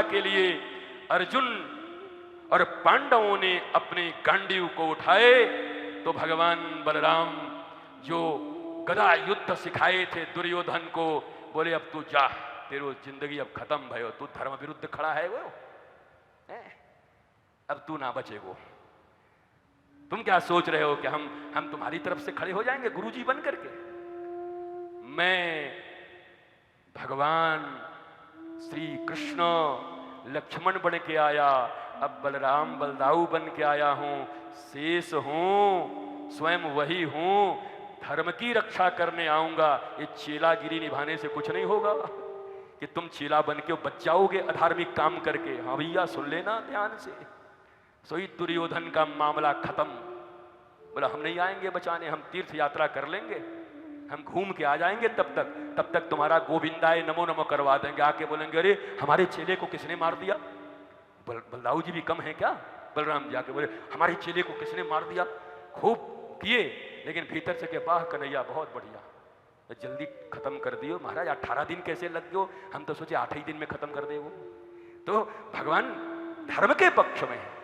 रक्षा के लिए अर्जुन और पांडवों ने अपने गांडीव को उठाए तो भगवान बलराम जो गदा युद्ध सिखाए थे दुर्योधन को, बोले अब तू जा, तेरी जिंदगी अब खत्म भयो, तू धर्म विरुद्ध खड़ा है वो अब तू ना बचेगो। तुम क्या सोच रहे हो कि हम तुम्हारी तरफ से खड़े हो जाएंगे गुरुजी बन करके? मैं भगवान श्री कृष्ण लक्ष्मण बन के आया, अब बलराम बलदाऊ बन के आया हूं, शेष हूं, स्वयं वही हूं, धर्म की रक्षा करने आऊंगा। ये चेलागिरी निभाने से कुछ नहीं होगा कि तुम चेला बन के बच जाओगे अधार्मिक काम करके। हाँ भैया सुन लेना ध्यान से। सोई दुर्योधन का मामला खत्म, बोला हम नहीं आएंगे बचाने, हम तीर्थ यात्रा कर लेंगे, हम घूम के आ जाएंगे, तब तक तुम्हारा गोविंदाय नमो नमो करवा देंगे। आके बोलेंगे अरे हमारे चेले को किसने मार दिया? बलदाऊ जी भी कम है क्या? बलराम जी आके बोले हमारे चेले को किसने मार दिया? खूब किए, लेकिन भीतर से के वाह कन्हैया बहुत बढ़िया, तो जल्दी खत्म कर दियो महाराज। 18 दिन कैसे लग गयो? हम तो सोचे 8 ही दिन में खत्म कर दे वो। तो भगवान धर्म के पक्ष में है।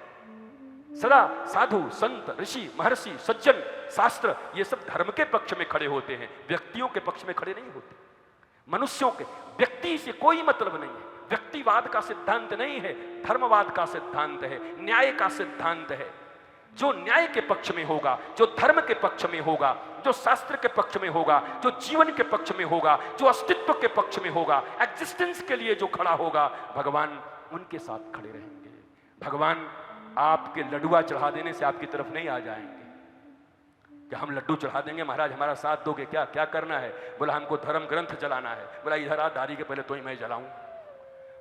सदा साधु संत ऋषि महर्षि सज्जन शास्त्र ये सब धर्म के पक्ष में खड़े होते हैं, व्यक्तियों के पक्ष में खड़े नहीं होते। मनुष्यों के व्यक्ति से कोई मतलब नहीं है, व्यक्तिवाद का सिद्धांत नहीं है, धर्मवाद का सिद्धांत है, न्याय का सिद्धांत है। जो न्याय के पक्ष में होगा, जो धर्म के पक्ष में होगा, जो शास्त्र के पक्ष में होगा, जो जीवन के पक्ष में होगा, जो अस्तित्व के पक्ष में होगा, एग्जिस्टेंस के लिए जो खड़ा होगा, भगवान उनके साथ खड़े रहेंगे। भगवान आपके लड्डुआ चढ़ा देने से आपकी तरफ नहीं आ जाएंगे कि हम लड्डू चढ़ा देंगे महाराज हमारा साथ दोगे क्या? क्या करना है? बोला हमको धर्म ग्रंथ जलाना है। बोला इधर आ दाढ़ी के पहले तो ही मैं जलाऊं,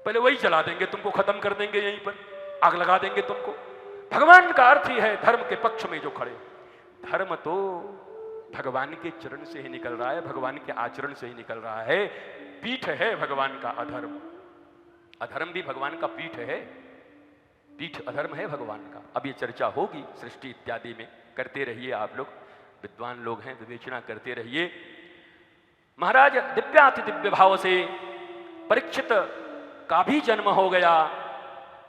पहले वही जला देंगे, तुमको खत्म कर देंगे, यहीं पर आग लगा देंगे तुमको। भगवान का अर्थ ही है धर्म के पक्ष में जो खड़े। धर्म तो भगवान के चरण से ही निकल रहा है, भगवान के आचरण से ही निकल रहा है। पीठ है भगवान का अधर्म, अधर्म भी भगवान का पीठ है, पीठ अधर्म है भगवान का। अब ये चर्चा होगी सृष्टि इत्यादि में, करते रहिए आप लोग, विद्वान लोग हैं, विवेचना करते रहिए। महाराज दिव्याति दिव्य भाव से परीक्षित का भी जन्म हो गया।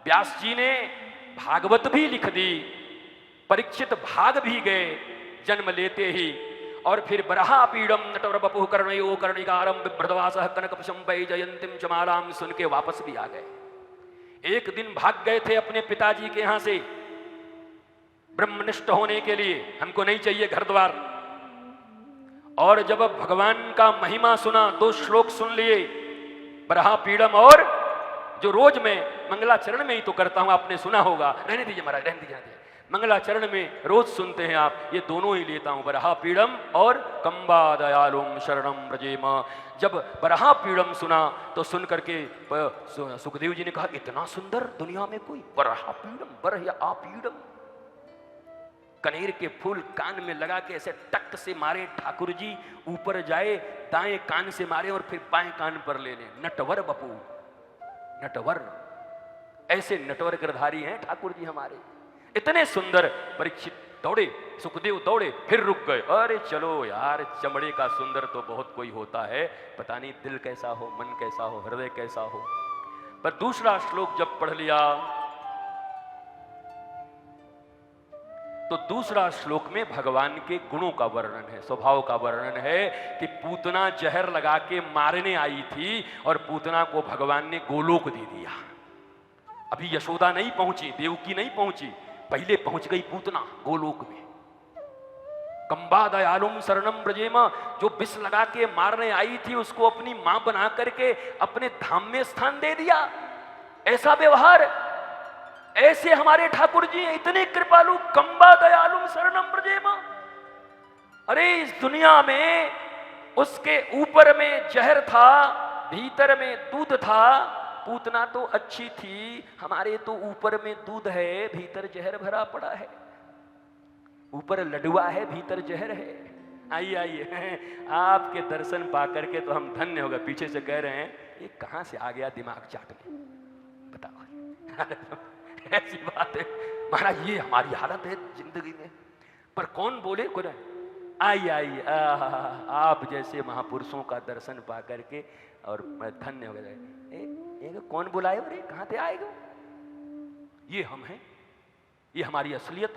व्यास जी ने भागवत भी लिख दी, परीक्षित भाग भी गए जन्म लेते ही। और फिर बरहा पीड़म नटवर बपुः कर्णयो कर्णिकारम बिभ्रदवासः कनकपशं वैजयंतीं च मालां सुन के वापस भी आ गए। एक दिन भाग गए थे अपने पिताजी के यहां से ब्रह्मनिष्ठ होने के लिए, हमको नहीं चाहिए घर द्वार। और जब भगवान का महिमा सुना, 2 श्लोक सुन लिए बरहा पीड़म, और जो रोज मैं मंगलाचरण में ही तो करता हूं, आपने सुना होगा, रहने दीजिए महाराज रहने दीजिए, मंगलाचरण में रोज सुनते हैं आप, ये दोनों ही लेता हूं, बरहा पीड़म और कंबा दयालुम शरणम व्रजेम। जब बरहा पीड़म सुना तो सुन करके सुखदेव जी ने कहा इतना सुंदर दुनिया में कोई बरहा पीड़म, बर या आपीड़म। कनेर के फूल कान में लगा के ऐसे टक से मारे ठाकुर जी, ऊपर जाए दाएं कान से मारे और फिर बाएं कान पर ले लें। नटवर बपू, नटवर, ऐसे नटवर गिरधारी हैं ठाकुर जी हमारे, इतने सुंदर। परीक्षित दौड़े, सुखदेव दौड़े, फिर रुक गए। अरे चलो यार, चमड़े का सुंदर तो बहुत कोई होता है, पता नहीं दिल कैसा हो, मन कैसा हो, हृदय कैसा हो। पर दूसरा श्लोक जब पढ़ लिया तो दूसरा श्लोक में भगवान के गुणों का वर्णन है, स्वभाव का वर्णन है कि पूतना जहर लगा के मारने आई थी और पूतना को भगवान ने गोलोक दे दिया। अभी यशोदा नहीं पहुंची, देवकी नहीं पहुंची, पहले पहुंच गई पूतना गोलोक में। कंबा दयालुम शरणम ब्रजेम, जो विष लगा के मारने आई थी उसको अपनी मां बना करके अपने धाम में स्थान दे दिया। ऐसा व्यवहार, ऐसे हमारे ठाकुर जी इतने कृपालु, कंबा दयालुम शरणम ब्रजेम। अरे इस दुनिया में उसके ऊपर में जहर था, भीतर में दूध था। पूतना तो अच्छी थी, हमारे तो ऊपर में दूध है, भीतर जहर भरा पड़ा है। ऊपर लडुआ है, भीतर जहर है। आइए आइए, आपके दर्शन पा करके तो हम धन्य हो गए। पीछे से कह रहे हैं ये कहां से आ गया दिमाग चाटने, बताओ। ऐसी बात है महाराज, ये हमारी हालत है जिंदगी में। पर कौन बोले को आइए आइए, आप जैसे महापुरुषों का दर्शन पा करके और मैं धन्य हो गए। एक कौन बुलाए रे, कहां से आएगा? ये हम हैं, ये हमारी असलियत।